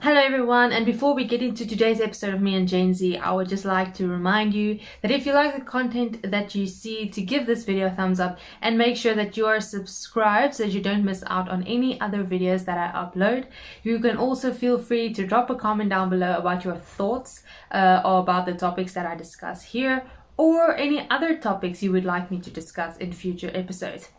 Hello everyone, and before we get into today's episode of Me and Gen Z, I would just like to remind you that if you like the content that you see, to give this video a thumbs up and make sure that you are subscribed so that you don't miss out on any other videos that I upload. You can also feel free to drop a comment down below about your thoughts or about the topics that I discuss here, or any other topics you would like me to discuss in future episodes.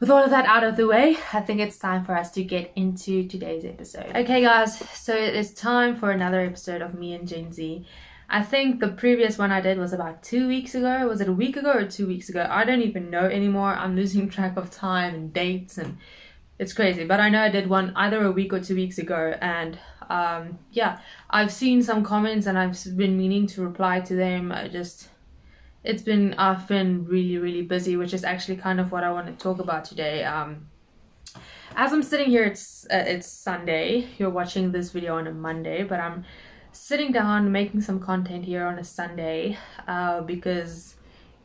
With all of that out of the way, I think it's time for us to get into today's episode. Okay guys, so it is time for another episode of Me and Gen Z. I think the previous one I did was about 2 weeks ago. Was it a week ago or 2 weeks ago? I don't even know anymore. I'm losing track of time and dates and it's crazy. But I know I did one either a week or 2 weeks ago, and yeah, I've seen some comments and I've been meaning to reply to them. I've been really busy, which is actually kind of what I want to talk about today. As I'm sitting here, it's Sunday. You're watching this video on a Monday, but I'm sitting down making some content here on a Sunday because,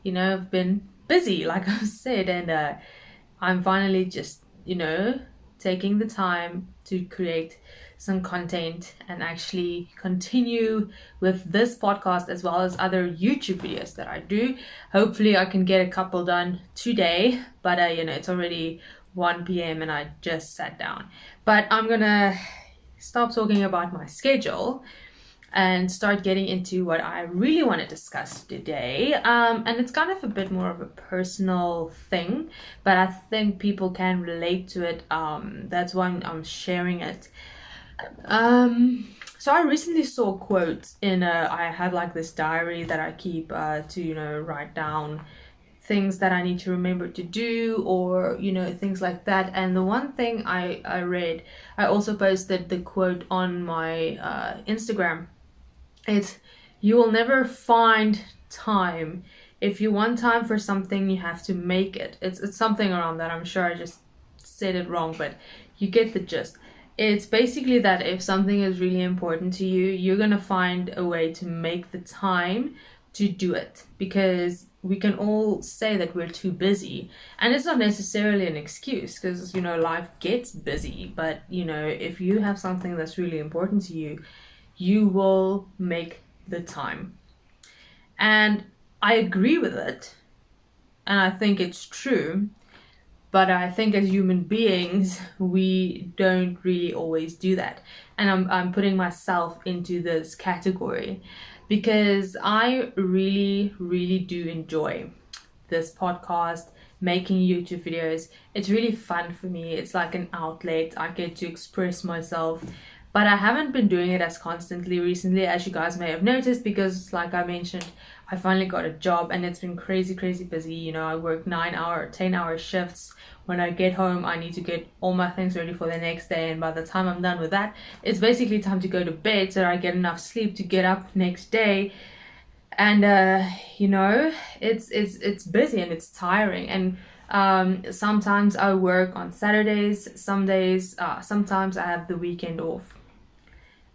you know, I've been busy, like I've said, and I'm finally just, you know, taking the time to create some content and actually continue with this podcast as well as other YouTube videos that I do. Hopefully I can get a couple done today, but you know, it's already 1 p.m. and I just sat down. But I'm gonna stop talking about my schedule and start getting into what I really want to discuss today. And it's kind of a bit more of a personal thing, but I think people can relate to it. That's why I'm sharing it. So I recently saw a quote in I have like this diary that I keep to, you know, write down things that I need to remember to do, or, you know, things like that. And the one thing I read, I also posted the quote on my Instagram. It's, you will never find time. If you want time for something, you have to make it. It's something around that. I'm sure I just said it wrong, but you get the gist. It's basically that if something is really important to you, you're gonna find a way to make the time to do it, because we can all say that we're too busy, and it's not necessarily an excuse, because, you know, life gets busy. But, you know, if you have something that's really important to you, you will make the time. And I agree with it, and I think it's true. But I think as human beings, we don't really always do that. And I'm putting myself into this category because I really do enjoy this podcast, making YouTube videos. It's really fun for me. It's like an outlet. I get to express myself. But I haven't been doing it as constantly recently, as you guys may have noticed, because like I mentioned, I finally got a job and it's been crazy busy. You know, I work 9-hour, 10-hour shifts. When I get home, I need to get all my things ready for the next day, and by the time I'm done with that, it's basically time to go to bed so I get enough sleep to get up next day. And you know, it's busy and it's tiring. And sometimes I work on Saturdays, sometimes I have the weekend off.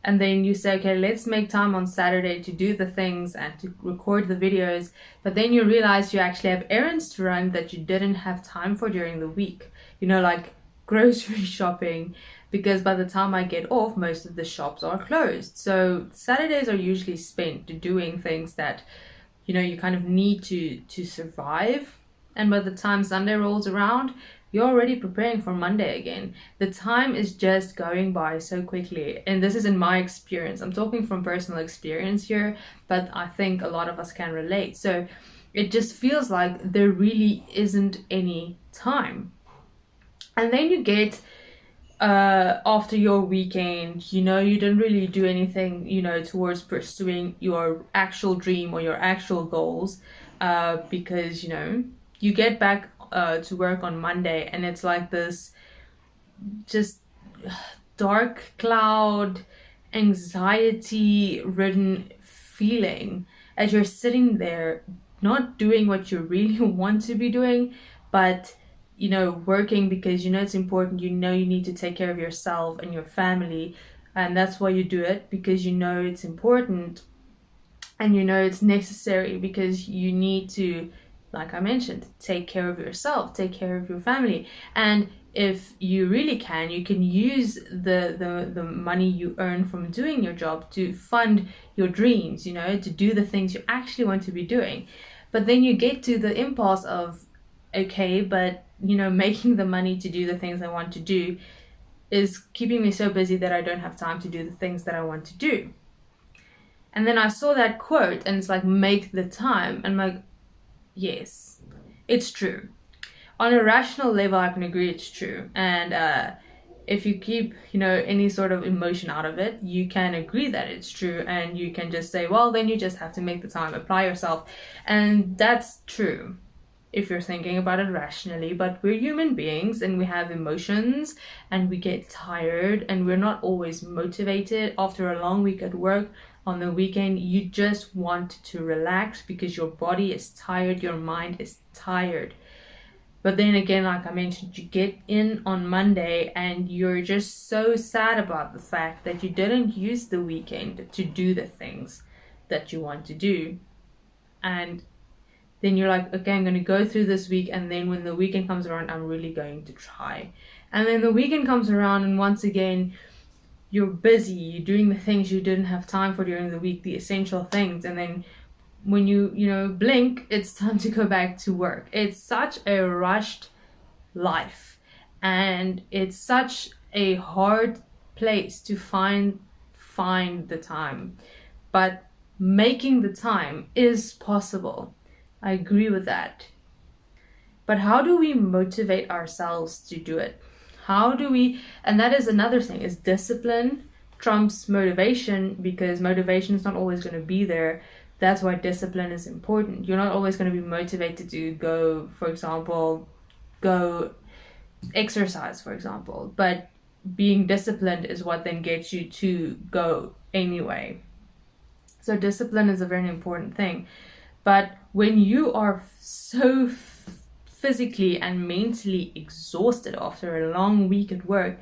And then you say, okay, let's make time on Saturday to do the things and to record the videos. But then you realize you actually have errands to run that you didn't have time for during the week. You know, like grocery shopping, because by the time I get off, most of the shops are closed. So Saturdays are usually spent doing things that, you know, you kind of need to survive. And by the time Sunday rolls around, you're already preparing for Monday again. The time is just going by so quickly. And this is in my experience. I'm talking from personal experience here, but I think a lot of us can relate. So it just feels like there really isn't any time. And then you get after your weekend, you know, you don't really do anything, you know, towards pursuing your actual dream or your actual goals, because, you know, you get back to work on Monday and it's like this just dark cloud, anxiety ridden feeling as you're sitting there not doing what you really want to be doing, but, you know, working because you know it's important. You know you need to take care of yourself and your family, and that's why you do it, because you know it's important and you know it's necessary, because you need to, like I mentioned, take care of yourself, take care of your family. And if you really can, you can use the money you earn from doing your job to fund your dreams, you know, to do the things you actually want to be doing. But then you get to the impasse of, okay, but you know, making the money to do the things I want to do is keeping me so busy that I don't have time to do the things that I want to do. And then I saw that quote and it's like, make the time. And I'm like, yes, it's true. On a rational level, I can agree it's true. And if you keep, you know, any sort of emotion out of it, you can agree that it's true. And you can just say, well, then you just have to make the time, apply yourself. And that's true if you're thinking about it rationally. But we're human beings and we have emotions and we get tired and we're not always motivated. After a long week at work, on the weekend, you just want to relax because your body is tired, your mind is tired. But then again, like I mentioned, you get in on Monday and you're just so sad about the fact that you didn't use the weekend to do the things that you want to do. And then you're like, okay, I'm going to go through this week, and then when the weekend comes around, I'm really going to try. And then the weekend comes around, and once again, you're busy, you're doing the things you didn't have time for during the week, the essential things, and then when you blink, it's time to go back to work. It's such a rushed life, and it's such a hard place to find the time. But making the time is possible. I agree with that. But how do we motivate ourselves to do it? How do we, and that is another thing, is discipline trumps motivation, because motivation is not always going to be there. That's why discipline is important. You're not always going to be motivated to go, for example, go exercise, for example. But being disciplined is what then gets you to go anyway. So discipline is a very important thing. But when you are so physically and mentally exhausted after a long week at work,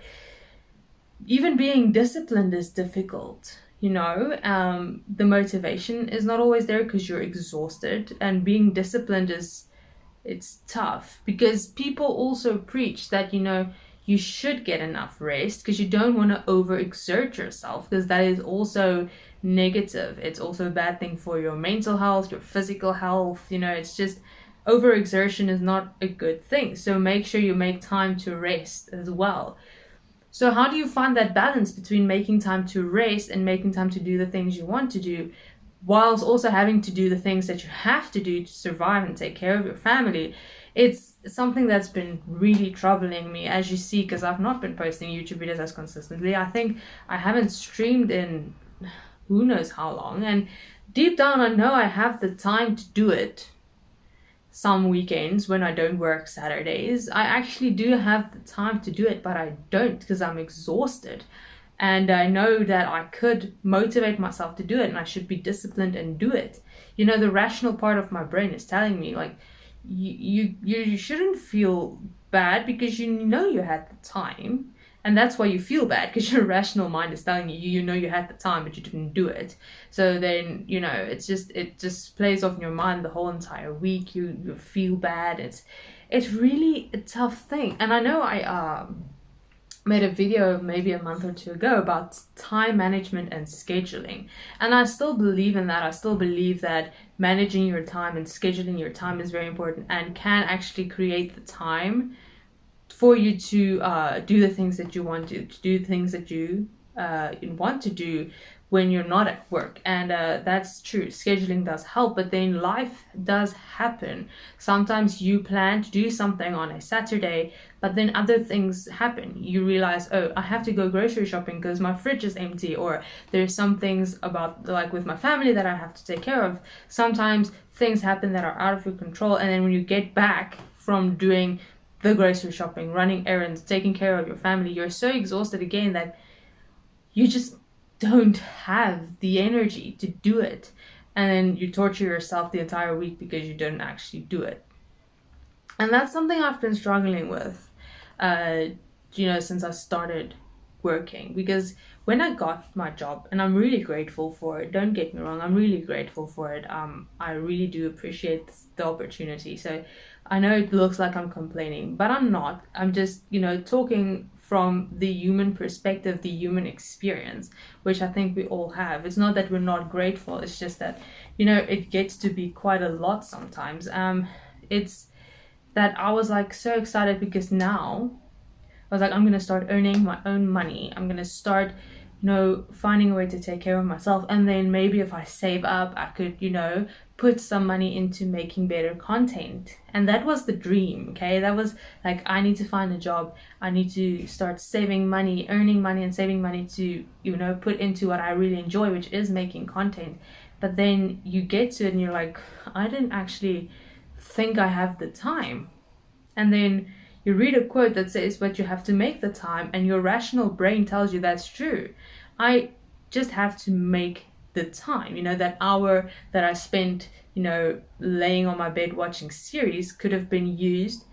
even being disciplined is difficult. You know, the motivation is not always there because you're exhausted, and being disciplined it's tough, because people also preach that, you know, you should get enough rest because you don't want to overexert yourself, because that is also negative. It's also a bad thing for your mental health, your physical health. You know, it's just overexertion is not a good thing. So make sure you make time to rest as well. So how do you find that balance between making time to rest and making time to do the things you want to do, whilst also having to do the things that you have to do to survive and take care of your family? It's something that's been really troubling me, as you see, because I've not been posting YouTube videos as consistently. I think I haven't streamed in who knows how long, and deep down I know I have the time to do it. Some weekends when I don't work Saturdays, I actually do have the time to do it, but I don't because I'm exhausted. And I know that I could motivate myself to do it, and I should be disciplined and do it. You know, the rational part of my brain is telling me, like, you shouldn't feel bad because you know you had the time. And that's why you feel bad, because your rational mind is telling you, you know you had the time, but you didn't do it. So then, you know, it just plays off in your mind the whole entire week. You feel bad. It's really a tough thing. And I know I made a video maybe a month or two ago about time management and scheduling. And I still believe in that. I still believe that managing your time and scheduling your time is very important and can actually create the time for you to do the things that you want to do, things that you want to do when you're not at work. And that's true. Scheduling does help, but then life does happen. Sometimes you plan to do something on a Saturday, but then other things happen. You realize, oh, I have to go grocery shopping because my fridge is empty, or there's some things about, like with my family, that I have to take care of. Sometimes things happen that are out of your control, and then when you get back from doing the grocery shopping, running errands, taking care of your family, you're so exhausted again that you just don't have the energy to do it, and then you torture yourself the entire week because you didn't actually do it. And that's something I've been struggling with since I started working. Because when I got my job, and I'm really grateful for it, don't get me wrong, I'm really grateful for it. I really do appreciate the opportunity. So I know it looks like I'm complaining, but I'm not. I'm just, talking from the human perspective, the human experience, which I think we all have. It's not that we're not grateful, it's just that, it gets to be quite a lot sometimes. It's that I was like so excited because now I was like, I'm gonna start earning my own money. I'm gonna start, finding a way to take care of myself. And then maybe if I save up, I could, put some money into making better content. And that was the dream, okay? That was like, I need to find a job. I need to start saving money, earning money and saving money to, put into what I really enjoy, which is making content. But then you get to it and you're like, I didn't actually think I have the time. And then you read a quote that says, but you have to make the time, and your rational brain tells you that's true. I just have to make the time. That hour that I spent, laying on my bed watching series could have been used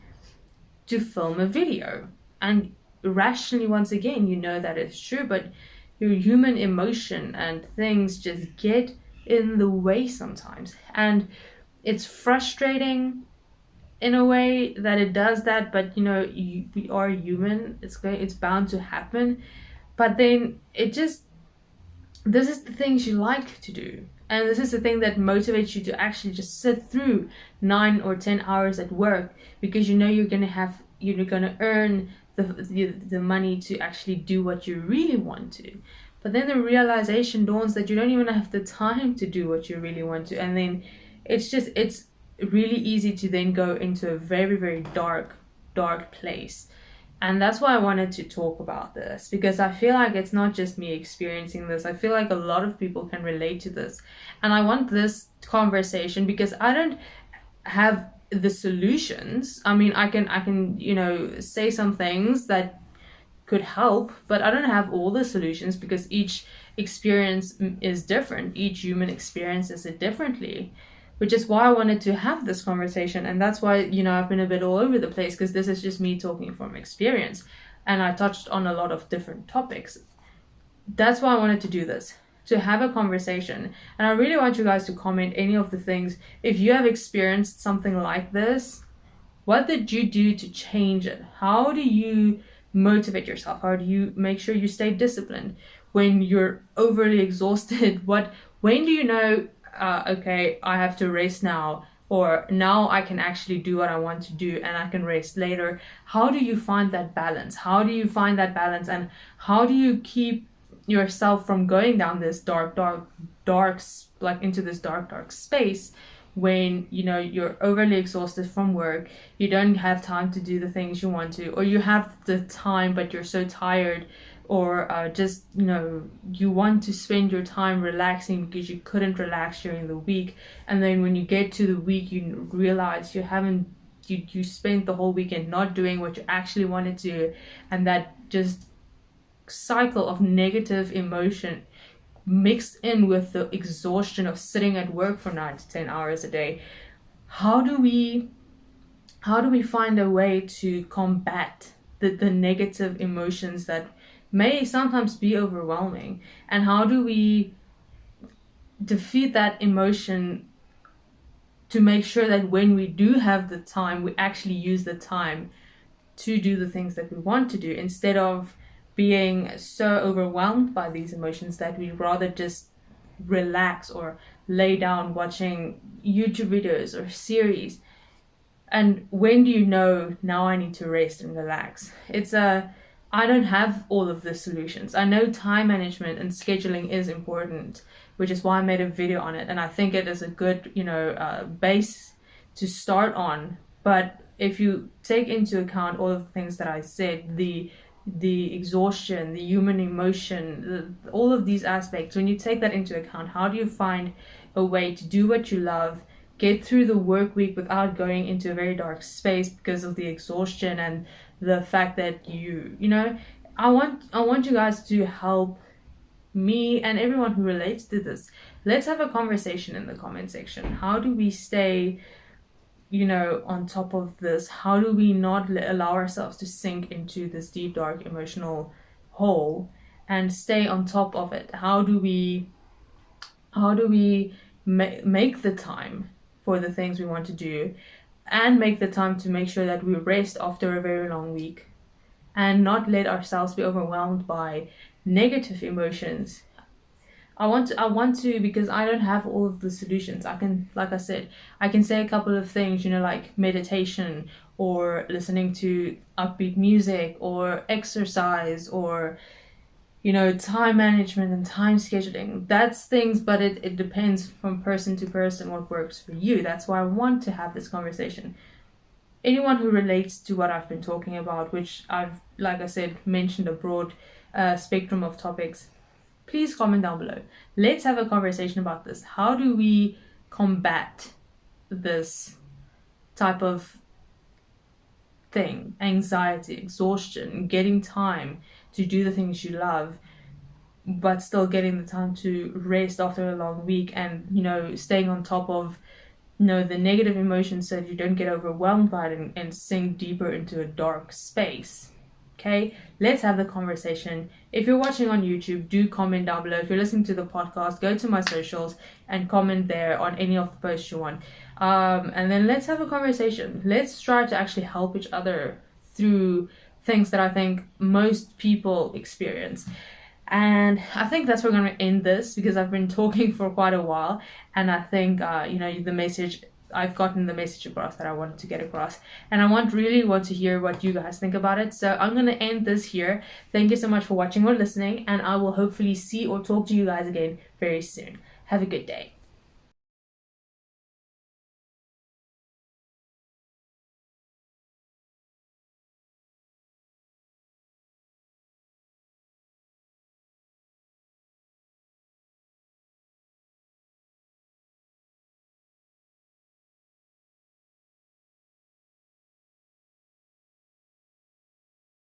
to film a video. And rationally, once again, that is true, but your human emotion and things just get in the way sometimes. And it's frustrating in a way that it does that, but we are human. It's bound to happen. But then this is the things you like to do, and this is the thing that motivates you to actually just sit through 9 or 10 hours at work, because you're gonna earn the money to actually do what you really want to. But then the realization dawns that you don't even have the time to do what you really want to, and then it's really easy to then go into a very, very dark place. And that's why I wanted to talk about this, because I feel like it's not just me experiencing this. I feel like a lot of people can relate to this, and I want this conversation because I don't have the solutions. I mean, I can say some things that could help, but I don't have all the solutions, because each experience is different. Each human experiences it differently, which is why I wanted to have this conversation. And that's why, I've been a bit all over the place, because this is just me talking from experience. And I touched on a lot of different topics. That's why I wanted to do this, to have a conversation. And I really want you guys to comment any of the things. If you have experienced something like this, what did you do to change it? How do you motivate yourself? How do you make sure you stay disciplined when you're overly exhausted? When do you know, okay, I have to rest now, or now I can actually do what I want to do and I can rest later? How do you find that balance? And how do you keep yourself from going down this dark, like into this dark space when, you're overly exhausted from work, you don't have time to do the things you want to, or you have the time but you're so tired, or just you want to spend your time relaxing because you couldn't relax during the week, and then when you get to the week you realize you spent the whole weekend not doing what you actually wanted to, and that just cycle of negative emotion mixed in with the exhaustion of sitting at work for 9 to 10 hours a day. How do we find a way to combat the negative emotions that may sometimes be overwhelming, and how do we defeat that emotion to make sure that when we do have the time, we actually use the time to do the things that we want to do, instead of being so overwhelmed by these emotions that we rather just relax or lay down watching YouTube videos or series. And when do you know, now I need to rest and relax? I don't have all of the solutions. I know time management and scheduling is important, which is why I made a video on it. And I think it is a good, base to start on. But if you take into account all of the things that I said, the exhaustion, the human emotion, all of these aspects, when you take that into account, how do you find a way to do what you love, get through the work week without going into a very dark space because of the exhaustion and the fact that I want you guys to help me and everyone who relates to this. Let's have a conversation in the comment section. How do we stay on top of this? How do we not allow ourselves to sink into this deep, dark emotional whole and stay on top of it? How do we make the time for the things we want to do, and make the time to make sure that we rest after a very long week, and not let ourselves be overwhelmed by negative emotions? I want to, because I don't have all of the solutions. I can, like I said, I can say a couple of things, like meditation, or listening to upbeat music, or exercise, or time management and time scheduling. That's things, but it depends from person to person what works for you. That's why I want to have this conversation. Anyone who relates to what I've been talking about, which I've, like I said, mentioned a broad spectrum of topics, please comment down below. Let's have a conversation about this. How do we combat this type of thing? Anxiety, exhaustion, getting time to do the things you love, but still getting the time to rest after a long week, and staying on top of the negative emotions so that you don't get overwhelmed by it and sink deeper into a dark space. Okay, let's have the conversation. If you're watching on YouTube, do comment down below. If you're listening to the podcast, go to my socials and comment there on any of the posts you want. And then let's have a conversation. Let's try to actually help each other through things that I think most people experience. And I think that's where we're going to end this, because I've been talking for quite a while, and I think I've gotten the message across that I wanted to get across, and I really want to hear what you guys think about it. So I'm going to end this here. Thank you so much for watching or listening, and I will hopefully see or talk to you guys again very soon. Have a good day.